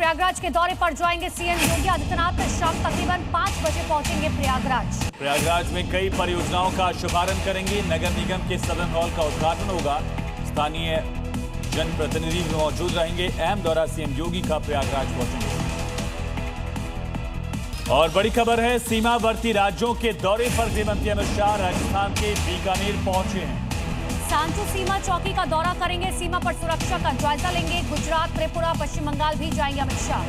प्रयागराज के दौरे पर जाएंगे सीएम योगी आदित्यनाथ। शाम तकरीबन 5 बजे पहुंचेंगे प्रयागराज। प्रयागराज में कई परियोजनाओं का शुभारंभ करेंगे। नगर निगम के सदन हॉल का उद्घाटन होगा। स्थानीय जनप्रतिनिधि भी मौजूद रहेंगे। अहम दौरा सीएम योगी का प्रयागराज पहुंचेंगे। और बड़ी खबर है, सीमावर्ती राज्यों के दौरे पर गृहमंत्री अमित शाह राजस्थान के बीकानेर पहुंचे हैं। सांचू सीमा चौकी का दौरा करेंगे। सीमा पर सुरक्षा का जायजा लेंगे। गुजरात, त्रिपुरा, पश्चिम बंगाल भी जाएंगे अमित शाह।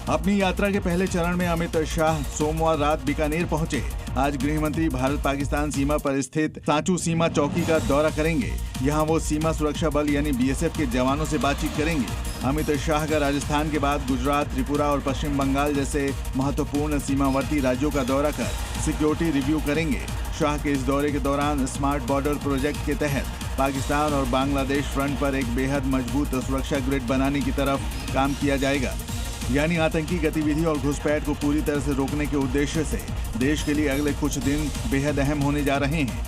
अपनी यात्रा के पहले चरण में अमित शाह सोमवार रात बीकानेर पहुंचे। आज गृहमंत्री भारत पाकिस्तान सीमा पर स्थित सांचू सीमा चौकी का दौरा करेंगे। यहां वो सीमा सुरक्षा बल यानी बीएसएफ के जवानों से बातचीत करेंगे। अमित शाह का राजस्थान के बाद गुजरात, त्रिपुरा और पश्चिम बंगाल जैसे महत्वपूर्ण सीमावर्ती राज्यों का दौरा कर सिक्योरिटी रिव्यू करेंगे। शाह के इस दौरे के दौरान स्मार्ट बॉर्डर प्रोजेक्ट के तहत पाकिस्तान और बांग्लादेश फ्रंट पर एक बेहद मजबूत सुरक्षा ग्रिड बनाने की तरफ काम किया जाएगा। यानी आतंकी गतिविधि और घुसपैठ को पूरी तरह से रोकने के उद्देश्य से देश के लिए अगले कुछ दिन बेहद अहम होने जा रहे हैं।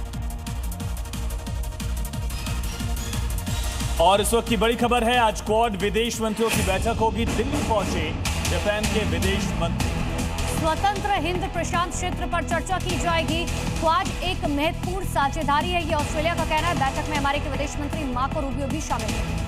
और इस वक्त की बड़ी खबर है, आज क्वाड विदेश मंत्रियों की बैठक होगी। दिल्ली पहुंचे जापान के विदेश मंत्री। स्वतंत्र हिंद प्रशांत क्षेत्र पर चर्चा की जाएगी। क्वाड एक महत्वपूर्ण साझेदारी है, ये ऑस्ट्रेलिया का कहना है। बैठक में अमेरिकी विदेश मंत्री मार्को रूबियो भी शामिल हैं।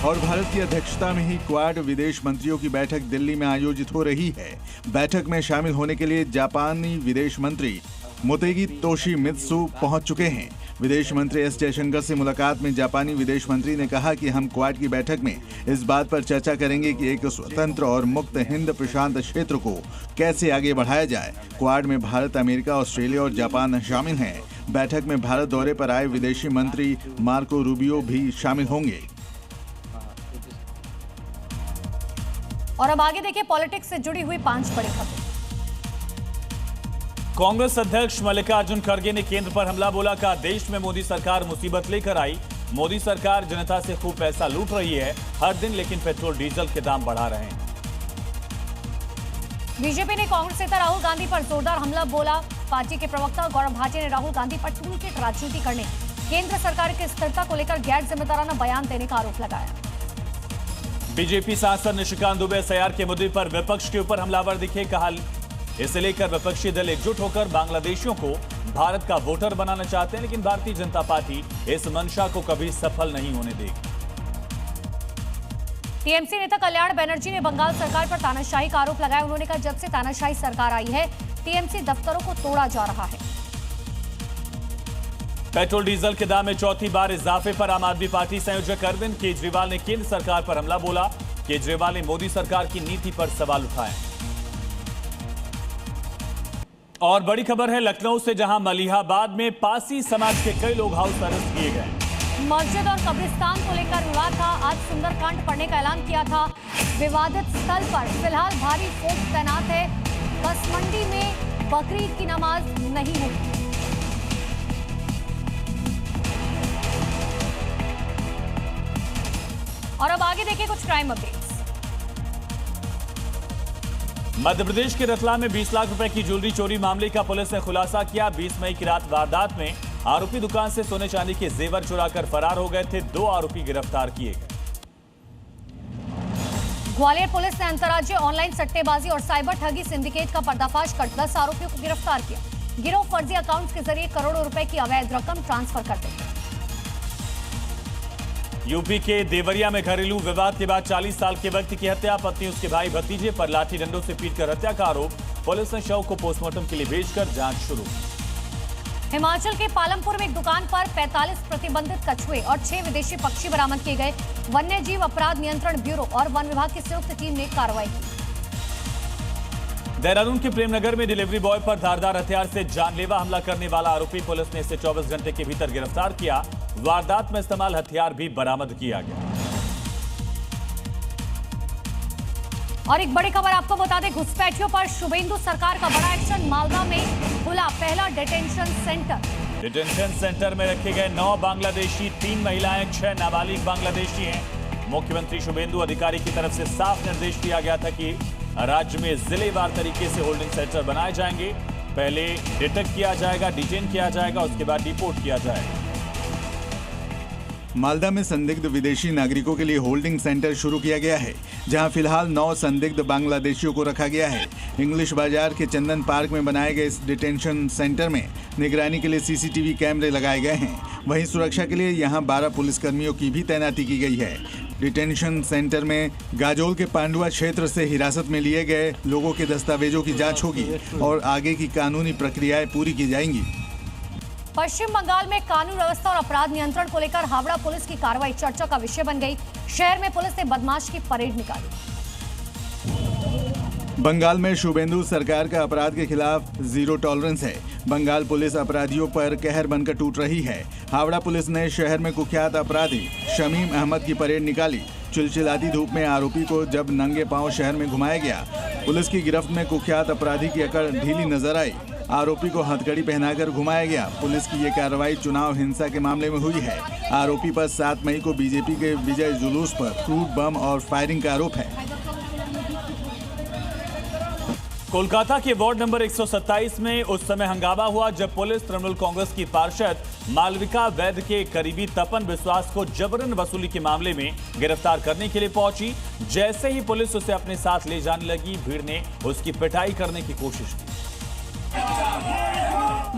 और भारत की अध्यक्षता में ही क्वाड विदेश मंत्रियों की बैठक दिल्ली में आयोजित हो रही है। बैठक में शामिल होने के लिए जापानी विदेश मंत्री मोतेगी तोशिमित्सु पहुंच चुके हैं। विदेश मंत्री एस जयशंकर से मुलाकात में जापानी विदेश मंत्री ने कहा कि हम क्वाड की बैठक में इस बात पर चर्चा करेंगे कि एक स्वतंत्र और मुक्त हिंद प्रशांत क्षेत्र को कैसे आगे बढ़ाया जाए। क्वाड में भारत, अमेरिका, ऑस्ट्रेलिया और जापान शामिल हैं। बैठक में भारत दौरे पर आए विदेशी मंत्री मार्को रूबियो भी शामिल होंगे। और अब आगे देखिए पॉलिटिक्स से जुड़ी हुई 5 बड़ी खबरें। कांग्रेस अध्यक्ष मल्लिकार्जुन खड़गे ने केंद्र पर हमला बोला। कहा, देश में मोदी सरकार मुसीबत लेकर आई। मोदी सरकार जनता से खूब पैसा लूट रही है हर दिन, लेकिन पेट्रोल डीजल के दाम बढ़ा रहे हैं। बीजेपी ने कांग्रेस नेता राहुल गांधी पर जोरदार हमला बोला। पार्टी के प्रवक्ता गौरव भाटी ने राहुल गांधी पर टूलकिट राजनीति करने, केंद्र सरकार की स्थिरता को लेकर गैर जिम्मेदाराना बयान देने का आरोप लगाया। बीजेपी सांसद निशिकांत दुबे एसआईआर के मुद्दे पर विपक्ष के ऊपर हमलावर दिखे। कहा, इसे लेकर विपक्षी दल एकजुट होकर बांग्लादेशियों को भारत का वोटर बनाना चाहते हैं, लेकिन भारतीय जनता पार्टी इस मंशा को कभी सफल नहीं होने देगी। टीएमसी नेता कल्याण बनर्जी ने बंगाल सरकार पर तानाशाही का आरोप लगाया। उन्होंने कहा, जब से तानाशाही सरकार आई है, टीएमसी दफ्तरों को तोड़ा जा रहा है। पेट्रोल डीजल के दाम में चौथी बार इजाफे पर आम आदमी पार्टी संयोजक अरविंद केजरीवाल ने केंद्र सरकार पर हमला बोला। केजरीवाल ने मोदी सरकार की नीति पर सवाल उठाए। और बड़ी खबर है लखनऊ से, जहां मलिहाबाद में पासी समाज के कई लोग हाउस अरेस्ट किए गए। मस्जिद और कब्रिस्तान को लेकर विवाद था। आज सुंदरकांड पढ़ने का ऐलान किया था। विवादित स्थल पर फिलहाल भारी फोर्स तैनात है। कसमंडी में बकरीद की नमाज नहीं होगी। और अब आगे देखिए कुछ क्राइम अपडेट्स। मध्य प्रदेश के रतलाम में 20 लाख रुपए की ज्वेलरी चोरी मामले का पुलिस ने खुलासा किया। 20 मई की रात वारदात में आरोपी दुकान से सोने चांदी के जेवर चुराकर फरार हो गए थे। 2 आरोपी गिरफ्तार किए गए। ग्वालियर पुलिस ने अंतर्राज्यीय ऑनलाइन सट्टेबाजी और साइबर ठगी सिंडिकेट का पर्दाफाश कर 10 आरोपियों को गिरफ्तार किया। गिरोह फर्जी अकाउंट्स के जरिए करोड़ों रुपए की अवैध रकम ट्रांसफर करते थे। यूपी के देवरिया में घरेलू विवाद के बाद 40 साल के व्यक्ति की हत्या। पत्नी उसके भाई भतीजे पर लाठी डंडों से पीटकर हत्या का आरोप। पुलिस ने शव को पोस्टमार्टम के लिए भेजकर जांच शुरू। हिमाचल के पालमपुर में एक दुकान पर 45 प्रतिबंधित कछुए और 6 विदेशी पक्षी बरामद किए गए। वन्य जीव अपराध नियंत्रण ब्यूरो और वन विभाग की संयुक्त टीम ने कार्रवाई की। देहरादून के प्रेमनगर में डिलीवरी बॉय पर धारदार हथियार से जानलेवा हमला करने वाला आरोपी, पुलिस ने इसे 24 घंटे के भीतर गिरफ्तार किया। वारदात में इस्तेमाल हथियार भी बरामद किया गया। और एक बड़ी खबर आपको बता दें, घुसपैठियों पर शुभेंदु सरकार का बड़ा एक्शन। मालदा में खुला पहला डिटेंशन सेंटर। डिटेंशन सेंटर में रखे गए 9 बांग्लादेशी, 3 महिलाएं, 6 नाबालिग बांग्लादेशी हैं। मुख्यमंत्री शुभेंदु अधिकारी की तरफ से साफ निर्देश दिया गया था कि राज्य में जिलेवार तरीके से होल्डिंग सेंटर बनाए जाएंगे। पहले डिटेक्ट किया जाएगा, डिटेन किया जाएगा, उसके बाद डिपोर्ट किया जाएगा। मालदा में संदिग्ध विदेशी नागरिकों के लिए होल्डिंग सेंटर शुरू किया गया है, जहां फिलहाल 9 संदिग्ध बांग्लादेशियों को रखा गया है। इंग्लिश बाजार के चंदन पार्क में बनाए गए इस डिटेंशन सेंटर में निगरानी के लिए सीसीटीवी कैमरे लगाए गए हैं। वहीं सुरक्षा के लिए यहां 12 पुलिसकर्मियों की भी तैनाती की गई है। डिटेंशन सेंटर में गाजोल के पांडुआ क्षेत्र से हिरासत में लिए गए लोगों के दस्तावेजों की जांच होगी और आगे की कानूनी प्रक्रियाएं पूरी की जाएंगी। पश्चिम बंगाल में कानून व्यवस्था और अपराध नियंत्रण को लेकर हावड़ा पुलिस की कार्रवाई चर्चा का विषय बन गई। शहर में पुलिस ने बदमाश की परेड निकाली। बंगाल में शुभेंदु सरकार का अपराध के खिलाफ जीरो टॉलरेंस है। बंगाल पुलिस अपराधियों पर कहर बनकर टूट रही है। हावड़ा पुलिस ने शहर में कुख्यात अपराधी शमीम अहमद की परेड निकाली। चिलचिलाती धूप में आरोपी को जब नंगे पांव शहर में घुमाया गया, पुलिस की गिरफ्त में कुख्यात अपराधी की अकड़ ढीली नजर आई। आरोपी को हथकड़ी पहनाकर घुमाया गया। पुलिस की ये कार्रवाई चुनाव हिंसा के मामले में हुई है। आरोपी पर 7 मई को बीजेपी के विजय जुलूस पर फ्रूट बम और फायरिंग का आरोप है। कोलकाता के वार्ड नंबर 127 में उस समय हंगामा हुआ जब पुलिस तृणमूल कांग्रेस की पार्षद मालविका वैद्य के करीबी तपन विश्वास को जबरन वसूली के मामले में गिरफ्तार करने के लिए पहुंची। जैसे ही पुलिस उसे अपने साथ ले जाने लगी, भीड़ ने उसकी पिटाई करने की कोशिश की।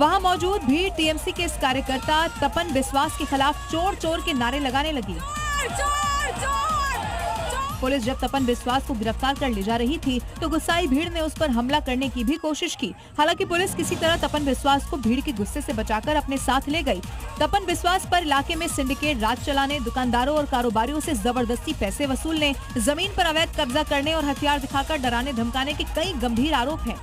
वहां मौजूद भीड़ टीएमसी के इस कार्यकर्ता तपन विश्वास के खिलाफ चोर चोर के नारे लगाने लगी। पुलिस जब तपन विश्वास को गिरफ्तार कर ले जा रही थी तो गुस्साई भीड़ ने उस पर हमला करने की भी कोशिश की। हालांकि पुलिस किसी तरह तपन विश्वास को भीड़ के गुस्से से बचाकर अपने साथ ले गई। तपन विश्वास पर इलाके में सिंडिकेट राज चलाने, दुकानदारों और कारोबारियों से जबरदस्ती पैसे वसूलने, जमीन पर अवैध कब्जा करने और हथियार दिखाकर डराने धमकाने के कई गंभीर आरोप हैं।